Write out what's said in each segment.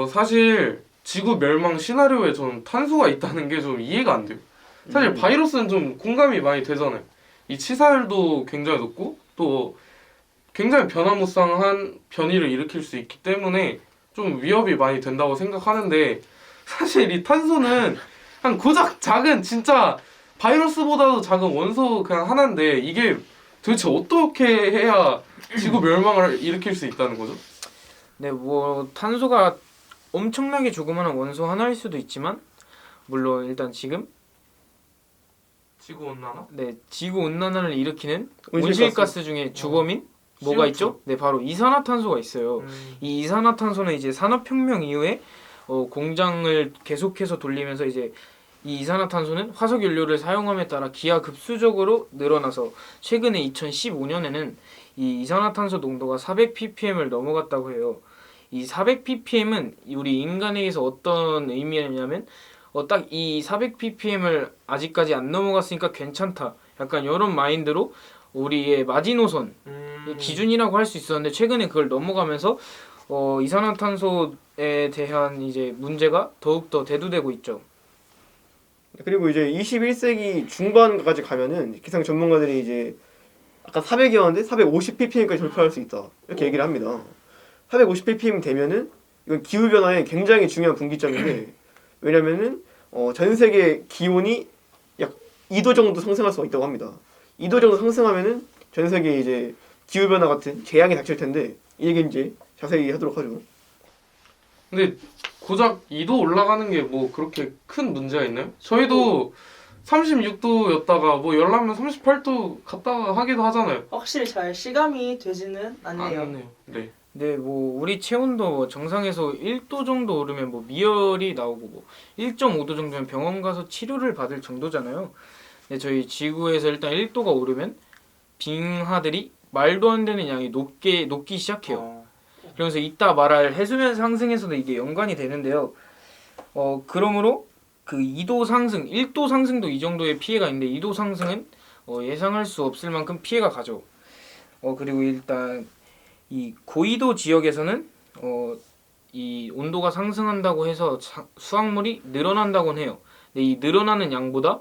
사실 지구 멸망 시나리오에 저는 탄소가 있다는 게 좀 이해가 안 돼요. 사실 바이러스는 좀 공감이 많이 되잖아요. 이 치사율도 굉장히 높고 또 굉장히 변화무쌍한 변이를 일으킬 수 있기 때문에 좀 위협이 많이 된다고 생각하는데 사실 이 탄소는 한 고작 작은 진짜 바이러스보다도 작은 원소 그냥 하나인데 이게 도대체 어떻게 해야 지구 멸망을 일으킬 수 있다는 거죠? 네, 뭐 탄소가 엄청나게 조그마한 원소 하나일 수도 있지만 물론 일단 지금 지구 온난화? 네, 지구 온난화를 일으키는 온실가스. 온실가스 중에 주범인 뭐가 CO2. 있죠? 네, 바로 이산화탄소가 있어요. 이 이산화탄소는 이제 산업혁명 이후에 공장을 계속해서 돌리면서 이제 이 이산화탄소는 화석 연료를 사용함에 따라 기하급수적으로 늘어나서 최근에 2015년에는 이 이산화탄소 농도가 400ppm을 넘어갔다고 해요. 이 400ppm은 우리 인간에게서 어떤 의미냐면 딱 이 400ppm을 아직까지 안 넘어갔으니까 괜찮다. 약간 이런 마인드로 우리의 마지노선 기준이라고 할 수 있었는데 최근에 그걸 넘어가면서 이산화탄소에 대한 이제 문제가 더욱더 대두되고 있죠. 그리고 이제 21세기 중반까지 가면은 기상 전문가들이 이제 아까 400이었는데 450ppm까지 돌파할 수 있다 이렇게 얘기를 합니다. 450ppm 되면은 이건 기후 변화에 굉장히 중요한 분기점인데 왜냐면은 전 세계 기온이 약 2도 정도 상승할 수가 있다고 합니다. 2도 정도 상승하면은 전 세계에 이제 기후 변화 같은 재앙이 닥칠 텐데 이 얘기 이제 자세히 하도록 하죠. 근데 고작 2도 올라가는 게 뭐 그렇게 큰 문제가 있나요? 저희도 36도였다가 뭐 열나면 38도 갔다가 하기도 하잖아요. 확실히 잘 실감이 되지는 않네요. 않네요. 네. 네, 뭐 우리 체온도 정상에서 1도 정도 오르면 뭐 미열이 나오고 뭐 1.5도 정도면 병원 가서 치료를 받을 정도잖아요. 근데 저희 지구에서 일단 1도가 오르면 빙하들이 말도 안 되는 양이 녹기 시작해요. 그러면서 이따 말할 해수면 상승에서도 이게 연관이 되는데요. 그러므로 그 2도 상승, 1도 상승도 이 정도의 피해가 있는데 2도 상승은 예상할 수 없을 만큼 피해가 가죠. 그리고 일단 이 고緯도 지역에서는 이 온도가 상승한다고 해서 수확물이 늘어난다고는 해요. 근데 이 늘어나는 양보다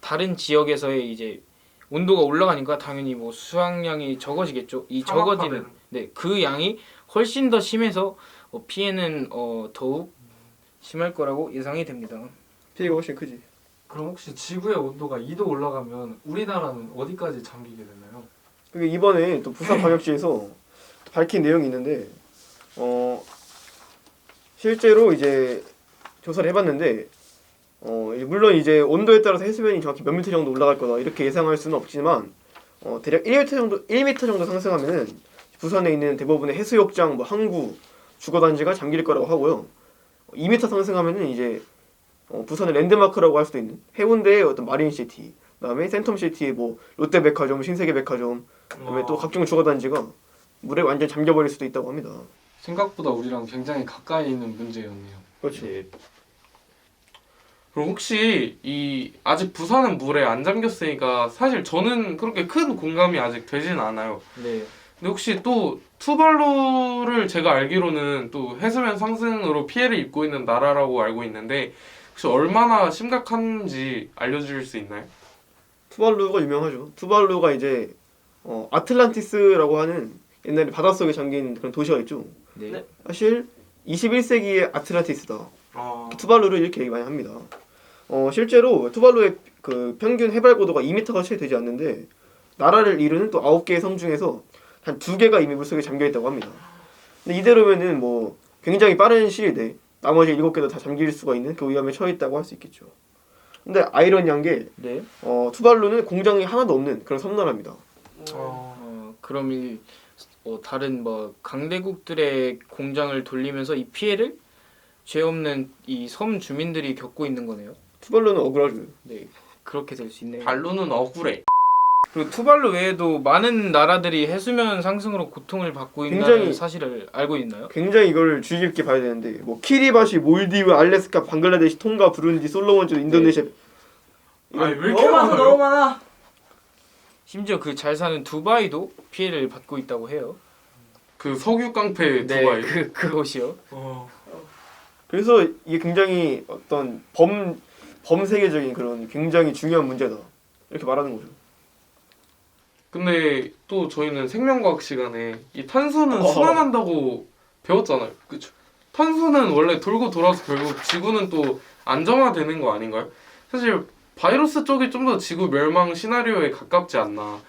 다른 지역에서의 이제 온도가 올라가니까 당연히 뭐 수확량이 적어지겠죠. 이 적어지는 그 양이 훨씬 더 심해서 피해는 더욱 심할 거라고 예상이 됩니다. 피해가 훨씬 크지. 그럼 혹시 지구의 온도가 2도 올라가면 우리나라는 어디까지 잠기게 되나요? 그게 이번에 또 부산광역시에서 밝힌 내용이 있는데 실제로 이제 조사를 해봤는데 물론 이제 온도에 따라서 해수면이 정확히 몇 미터 정도 올라갈 거다 이렇게 예상할 수는 없지만 대략 1m 정도 상승하면은 부산에 있는 대부분의 해수욕장, 뭐 항구, 주거단지가 잠길 거라고 하고요. 2m 상승하면은 이제 부산의 랜드마크라고 할 수도 있는 해운대의 어떤 마린시티, 그다음에 센텀시티의 뭐 롯데백화점, 신세계백화점, 그다음에 또 각종 주거단지가 물에 완전 잠겨버릴 수도 있다고 합니다. 생각보다 우리랑 굉장히 가까이 있는 문제였네요. 그렇죠. 그럼 혹시 아직 부산은 물에 안 잠겼으니까 사실 저는 그렇게 큰 공감이 아직 되진 않아요. 네. 근데 혹시 또 투발루를 제가 알기로는 또 해수면 상승으로 피해를 입고 있는 나라라고 알고 있는데 혹시 얼마나 심각한지 알려주실 수 있나요? 투발루가 유명하죠. 투발루가 이제 아틀란티스라고 하는 옛날에 바닷속에 잠긴 그런 도시가 있죠. 네. 사실 21세기의 아틀란티스다. 투발루를 이렇게 얘기 많이 합니다. 실제로 투발루의 그 평균 해발 고도가 2m가 채 되지 않는데 나라를 이루는 또 9개의 섬 중에서 한 2개가 이미 물속에 잠겨 있다고 합니다. 근데 이대로면은 뭐 굉장히 빠른 시일 내에 나머지 7개도 다 잠길 수가 있는 그 위험에 처해 있다고 할 수 있겠죠. 근데 아이러니한 게 네. 투발루는 공장이 하나도 없는 그런 섬나라입니다. 그럼 다른 뭐 강대국들의 공장을 돌리면서 이 피해를 죄 없는 이 섬 주민들이 겪고 있는 거네요. 투발루는 억울하죠. 네, 그렇게 될 수 있네요. 발루는 억울해. 그리고 투발루 외에도 많은 나라들이 해수면 상승으로 고통을 받고 있다는 굉장히- 사실을 알고 있나요? 굉장히 이걸 주의 깊게 봐야 되는데 뭐 키리바시, 몰디브, 알래스카, 방글라데시, 톤가, 부룬디, 솔로몬주, 인도네시아 아니 왜 이렇게 너무 많아, 많아요? 너무 많아. 심지어 그 잘 사는 두바이도 피해를 받고 있다고 해요. 그 석유 깡패 두바이. 그곳이요. 그래서 이게 굉장히 어떤 범세계적인 그런 굉장히 중요한 문제다 이렇게 말하는 거죠. 근데 또 저희는 생명과학 시간에 이 탄소는 어허. 순환한다고 배웠잖아요. 그쵸? 탄소는 원래 돌고 돌아서 결국 지구는 또 안정화되는 거 아닌가요? 사실 바이러스 쪽이 좀 더 지구 멸망 시나리오에 가깝지 않나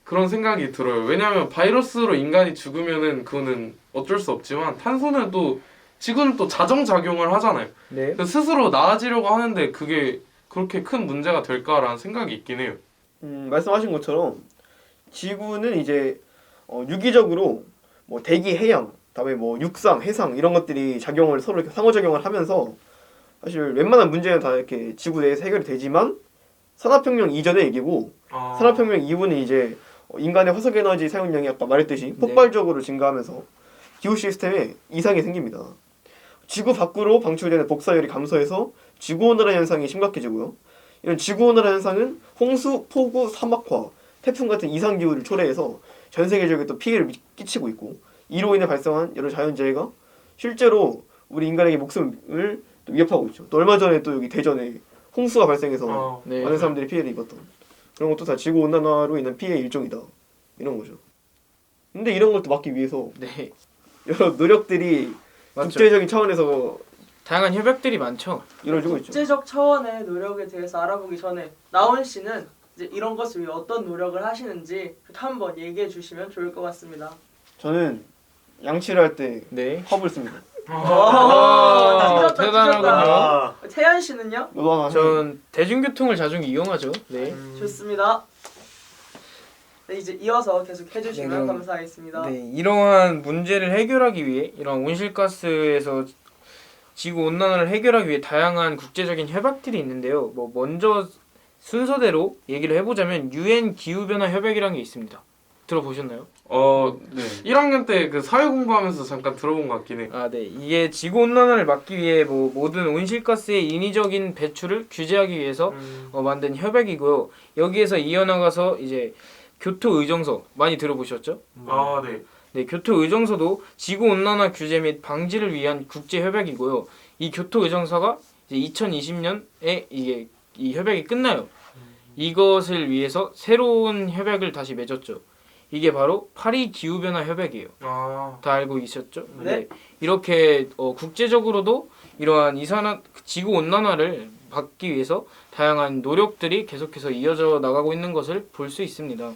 그런 생각이 들어요. 왜냐하면 바이러스로 인간이 죽으면은 그거는 어쩔 수 없지만 탄소는 또 지구는 또 자정작용을 하잖아요. 네. 그래서 스스로 나아지려고 하는데 그게 그렇게 큰 문제가 될까라는 생각이 있긴 해요. 말씀하신 것처럼 지구는 이제 유기적으로 뭐 대기, 해양, 다음에 뭐 육상, 해상 이런 것들이 작용을 서로 이렇게 상호작용을 하면서 사실 웬만한 문제는 다 이렇게 지구 내에서 해결이 되지만 산업혁명 이전의 얘기고 산업혁명 이후는 이제 인간의 화석에너지 사용량이 아까 말했듯이 폭발적으로 증가하면서 기후 시스템에 이상이 생깁니다. 지구 밖으로 방출되는 복사열이 감소해서 지구온난화 현상이 심각해지고요. 이런 지구온난화 현상은 홍수, 폭우, 사막화, 태풍 같은 이상기후를 초래해서 전 세계적으로 또 피해를 끼치고 있고 이로 인해 발생한 여러 자연재해가 실제로 우리 인간에게 목숨을 또 위협하고 있죠. 또 얼마 전에 또 여기 대전에 홍수가 발생해서 네. 많은 사람들이 피해를 입었던 그런 것도 다 지구온난화로 인한 피해의 일종이다. 이런 거죠. 근데 이런 걸 또 막기 위해서 네. 여러 노력들이 맞죠. 국제적인 차원에서 다양한 협약들이 많죠. 이루어지고 있죠. 국제적 차원의 노력에 대해서 알아보기 전에 나온 씨는 이제 이런 것을 위해 어떤 노력을 하시는지 한번 얘기해 주시면 좋을 것 같습니다. 저는 양치를 할 때 네. 팝을 씁니다. 아, 찢었다, 대단하군요. 아, 태연 씨는요? 너도 하나 해. 전 대중교통을 자주 이용하죠. 네. 좋습니다. 네, 이제 이어서 계속 해주시면 네, 그럼- 감사하겠습니다. 네, 이러한 문제를 해결하기 위해 이러한 온실가스에서 지구 온난화를 해결하기 위해 다양한 국제적인 협약들이 있는데요. 뭐 먼저 순서대로 얘기를 해보자면 UN 기후 변화 협약이라는 게 있습니다. 들어보셨나요? 네. 1학년 때 그 사회 공부하면서 잠깐 들어본 것 같긴 해. 아, 네. 이게 지구 온난화를 막기 위해 뭐 모든 온실가스의 인위적인 배출을 규제하기 위해서 만든 협약이고요. 여기에서 이어나가서 이제 교토 의정서 많이 들어보셨죠? 네. 네, 교토 의정서도 지구 온난화 규제 및 방지를 위한 국제 협약이고요. 이 교토 의정서가 이제 2020년에 이게 이 협약이 끝나요. 이것을 위해서 새로운 협약을 다시 맺었죠. 이게 바로 파리 기후 변화 협약이에요. 다 알고 계셨죠? 네. 이렇게 국제적으로도 이러한 지구 온난화를 막기 위해서 다양한 노력들이 계속해서 이어져 나가고 있는 것을 볼 수 있습니다.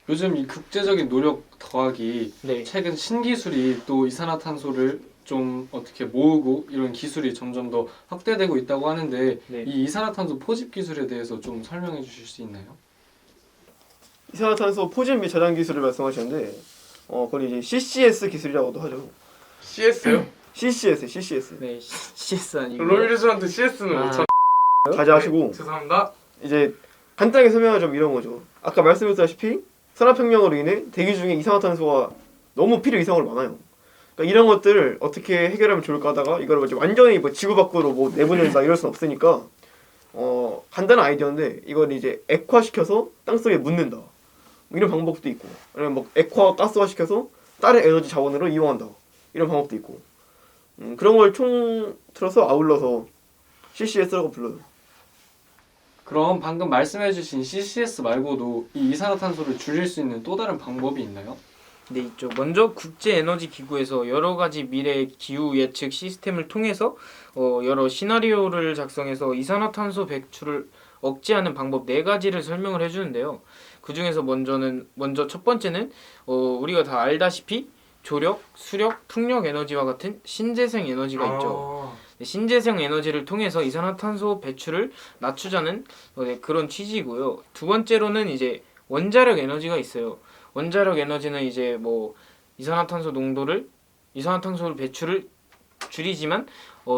요즘 이 국제적인 노력 더하기 네. 최근 신기술이 또 이산화탄소를 좀 어떻게 모으고 이런 기술이 점점 더 확대되고 있다고 하는데 네. 이 이산화탄소 포집 기술에 대해서 좀 설명해 주실 수 있나요? 이산화탄소 포집 및 저장 기술을 말씀하셨는데 그걸 이제 CCS 기술이라고도 하죠. CS요? CCS 네, CS 아니고 롤리즈한테 CS는 아. 못 참. 자제하시고 죄송합니다. 이제 간단하게 설명하자면 이런 거죠. 아까 말씀드렸다시피 산업혁명으로 인해 대기 중에 이산화탄소가 너무 필요 이상으로 많아요. 그러니까 이런 것들을 어떻게 해결하면 좋을까 하다가 이걸 이제 완전히 뭐 지구 밖으로 뭐 내보낸다 이럴 순 없으니까 간단한 아이디어인데 이걸 이제 액화시켜서 땅속에 묻는다. 뭐 이런 방법도 있고 아니면 뭐 액화 가스화 시켜서 다른 에너지 자원으로 이용한다. 이런 방법도 있고 그런 걸 총틀어서 아울러서 CCS라고 불러요. 그럼 방금 말씀해 주신 CCS 말고도 이 이산화탄소를 줄일 수 있는 또 다른 방법이 있나요? 네, 있죠. 먼저 국제에너지기구에서 여러 가지 미래 기후 예측 시스템을 통해서 여러 시나리오를 작성해서 이산화탄소 배출을 억제하는 방법 4가지를 설명을 해주는데요. 그 중에서 먼저 첫 번째는 우리가 다 알다시피 조력, 수력, 풍력 에너지와 같은 신재생 에너지가 있죠. 네, 신재생 에너지를 통해서 이산화탄소 배출을 낮추자는 그런 취지이고요. 두 번째로는 이제 원자력 에너지가 있어요. 원자력 에너지는 이제 뭐 이산화탄소 배출을 줄이지만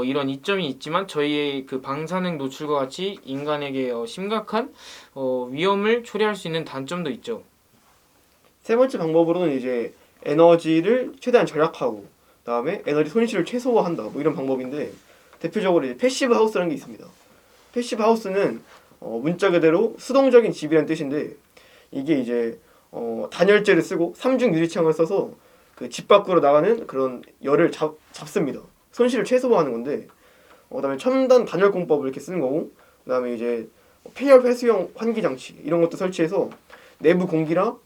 이런 이점이 있지만 저희의 그 방사능 노출과 같이 인간에게 심각한 위험을 초래할 수 있는 단점도 있죠. 세 번째 방법으로는 이제 에너지를 최대한 절약하고 그다음에 에너지 손실을 최소화한다 뭐 이런 방법인데 대표적으로 이제 패시브 하우스라는 게 있습니다. 패시브 하우스는 문자 그대로 수동적인 집이라는 뜻인데 이게 이제 단열재를 쓰고 삼중 유리창을 써서 그 집 밖으로 나가는 그런 열을 잡습니다. 손실을 최소화하는 건데 그다음에 첨단 단열공법을 이렇게 쓰는 거고 그다음에 이제 폐열 회수형 환기 장치 이런 것도 설치해서 내부 공기랑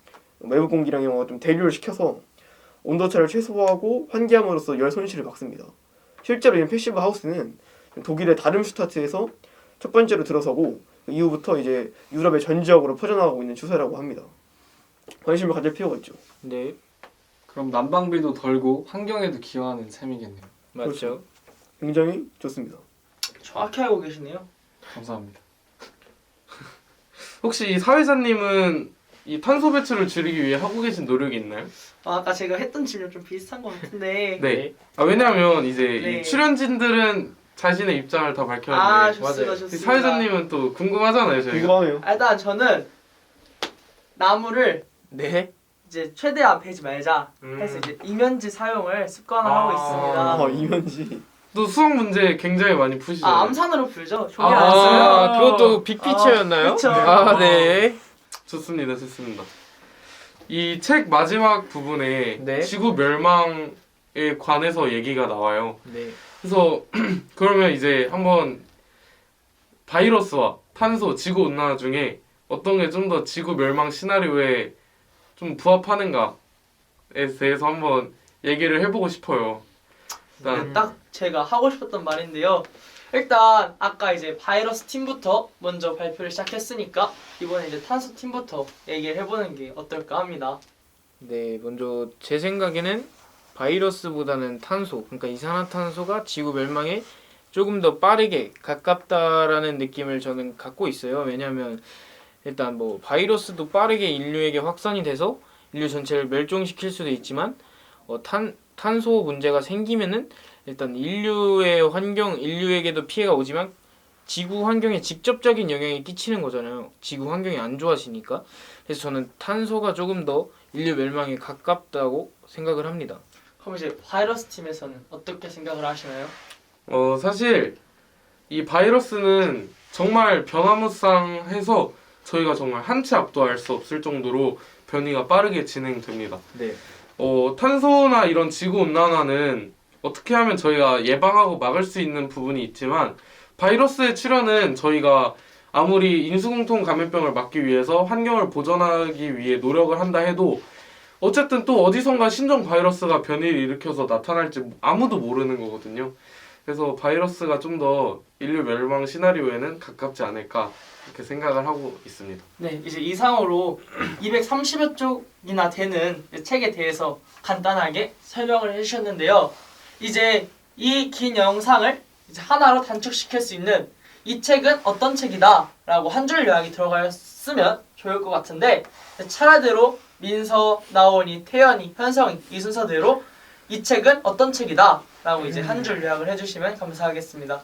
외부 공기랑 이런 거 좀 대류를 시켜서 온도차를 최소화하고 환기함으로써 열 손실을 막습니다. 실제로 이 패시브 하우스는 독일의 다름슈타트에서 첫 번째로 들어서고 그 이후부터 이제 유럽의 전 지역으로 퍼져나가고 있는 추세라고 합니다. 관심을 가질 필요가 있죠. 네, 그럼 난방비도 덜고 환경에도 기여하는 셈이겠네요. 맞죠. 그렇죠. 굉장히 좋습니다. 정확히 알고 계시네요. 감사합니다. 혹시 이 사회자님은 이 탄소 배출을 줄이기 위해 하고 계신 노력이 있나요? 아까 제가 했던 질문 좀 비슷한 것 같은데. 네. 왜냐하면 이제 네. 이 출연진들은 자신의 입장을 다 밝혔는데 아 좋습니다, 맞아요. 좋습니다. 사회자님은 또 궁금하잖아요, 저희가. 궁금하네요. 일단 저는 나무를 네. 이제 최대한 베지 말자 해서 이제 이면지 사용을 습관화하고 있습니다. 이면지. 또 수학 문제 굉장히 많이 푸시잖아요. 암산으로 풀죠. 종이 아, 안 써요. 아, 그것도 빅피처였나요? 그쵸. 아, 네. 좋습니다, 좋습니다. 이 책 마지막 부분에 네. 지구 멸망에 관해서 얘기가 나와요. 네. 그래서 그러면 이제 한번 바이러스와 탄소, 지구 온난화 중에 어떤 게 좀 더 지구 멸망 시나리오에 좀 부합하는가에 대해서 한번 얘기를 해보고 싶어요. 일단 딱 제가 하고 싶었던 말인데요. 일단 아까 이제 바이러스 팀부터 먼저 발표를 시작했으니까 이번에 이제 탄소 팀부터 얘기를 해보는 게 어떨까 합니다. 네, 먼저 제 생각에는 바이러스보다는 탄소, 그러니까 이산화탄소가 지구 멸망에 조금 더 빠르게 가깝다라는 느낌을 저는 갖고 있어요. 왜냐하면 일단 뭐 바이러스도 빠르게 인류에게 확산이 돼서 인류 전체를 멸종시킬 수도 있지만 탄소 문제가 생기면은 일단 인류에게도 피해가 오지만 지구 환경에 직접적인 영향이 끼치는 거잖아요. 지구 환경이 안 좋아지니까. 그래서 저는 탄소가 조금 더 인류 멸망에 가깝다고 생각을 합니다. 그럼 이제 바이러스 팀에서는 어떻게 생각을 하시나요? 사실 이 바이러스는 정말 변화무쌍해서 저희가 정말 한 치 앞도 알 수 없을 정도로 변이가 빠르게 진행됩니다. 네. 탄소나 이런 지구 온난화는 어떻게 하면 저희가 예방하고 막을 수 있는 부분이 있지만 바이러스의 출현은 저희가 아무리 인수공통 감염병을 막기 위해서 환경을 보존하기 위해 노력을 한다 해도 어쨌든 또 어디선가 신종 바이러스가 변이를 일으켜서 나타날지 아무도 모르는 거거든요. 그래서 바이러스가 좀 더 인류 멸망 시나리오에는 가깝지 않을까 이렇게 생각을 하고 있습니다. 네, 이제 이상으로 230여 쪽이나 되는 책에 대해서 간단하게 설명을 해주셨는데요. 이제 이 긴 영상을 이제 하나로 단축시킬 수 있는 이 책은 어떤 책이다 라고 한 줄 요약이 들어갔으면 좋을 것 같은데 차례대로 민서, 나온이, 태연이, 현성이 이 순서대로 이 책은 어떤 책이다 라고 이제 한 줄 요약을 해주시면 감사하겠습니다.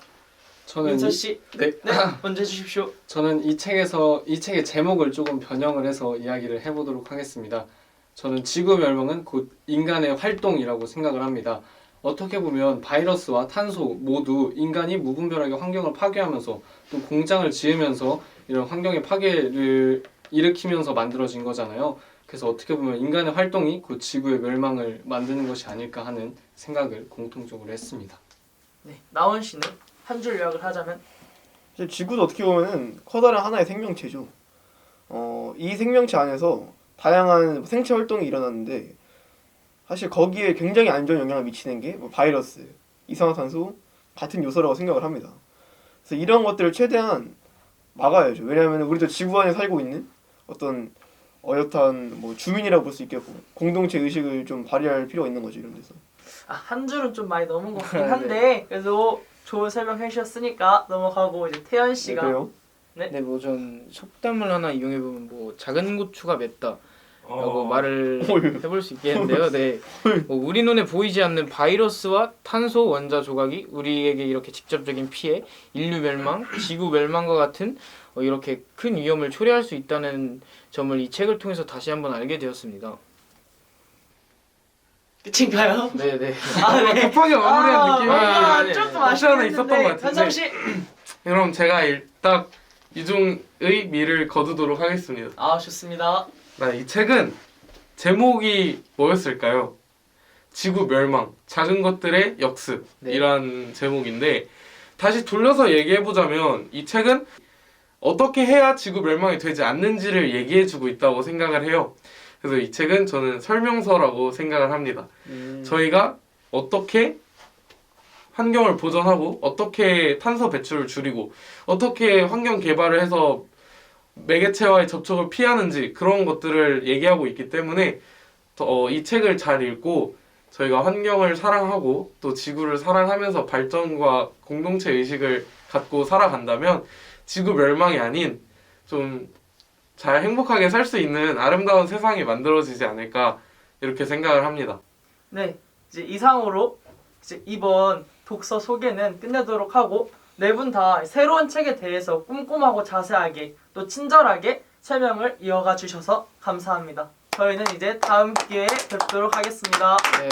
저는 민서 씨, 네. 네, 먼저 해주십시오. 저는 이 책의 제목을 조금 변형을 해서 이야기를 해보도록 하겠습니다. 저는 지구 멸망은 곧 인간의 활동이라고 생각을 합니다. 어떻게 보면 바이러스와 탄소 모두 인간이 무분별하게 환경을 파괴하면서 또 공장을 지으면서 이런 환경의 파괴를 일으키면서 만들어진 거잖아요. 그래서 어떻게 보면 인간의 활동이 곧 지구의 멸망을 만드는 것이 아닐까 하는 생각을 공통적으로 했습니다. 네, 나온 씨는 한 줄 요약을 하자면 이제 지구도 어떻게 보면은 커다란 하나의 생명체죠. 이 생명체 안에서 다양한 생체 활동이 일어나는데 사실 거기에 굉장히 안 좋은 영향을 미치는 게 바이러스, 이산화탄소 같은 요소라고 생각을 합니다. 그래서 이런 것들을 최대한 막아야죠. 왜냐하면 우리도 지구 안에 살고 있는 어떤 어엿한 주민이라고 볼 수 있겠고 공동체 의식을 좀 발휘할 필요가 있는 거죠 이런 데서. 한 줄은 좀 많이 넘은 것 같긴 한데 그래도 좋은 설명 해주셨으니까 넘어가고 이제 태연 씨가 그래요? 네, 뭐 전 속담을 하나 이용해 보면 뭐 작은 고추가 맵다라고 말을 해볼 수 있겠는데요. 네, 뭐 우리 눈에 보이지 않는 바이러스와 탄소 원자 조각이 우리에게 이렇게 직접적인 피해, 인류 멸망, 지구 멸망과 같은 이렇게 큰 위험을 초래할 수 있다는 점을 이 책을 통해서 다시 한번 알게 되었습니다. 끝인가요? 네네. 급하게 마무리한 느낌이 조금 없지 않아 아쉽긴 있었던 것 했는데 같은데. 현성 씨, 그럼 제가 일단 이중의 미를 거두도록 하겠습니다. 좋습니다. 이 책은 제목이 뭐였을까요? 지구 멸망, 작은 것들의 네. 역습이란 제목인데 다시 돌려서 얘기해보자면 이 책은 어떻게 해야 지구 멸망이 되지 않는지를 얘기해주고 있다고 생각을 해요. 그래서 이 책은 저는 설명서라고 생각을 합니다. 저희가 어떻게 환경을 보존하고 어떻게 탄소 배출을 줄이고 어떻게 환경 개발을 해서 매개체와의 접촉을 피하는지 그런 것들을 얘기하고 있기 때문에 이 책을 잘 읽고 저희가 환경을 사랑하고 또 지구를 사랑하면서 발전과 공동체 의식을 갖고 살아간다면 지구 멸망이 아닌 좀 잘 행복하게 살 수 있는 아름다운 세상이 만들어지지 않을까 이렇게 생각을 합니다. 네, 이제 이상으로 이제 이번 독서 소개는 끝내도록 하고 네 분 다 새로운 책에 대해서 꼼꼼하고 자세하게 또 친절하게 설명을 이어가 주셔서 감사합니다. 저희는 이제 다음 기회에 뵙도록 하겠습니다. 네.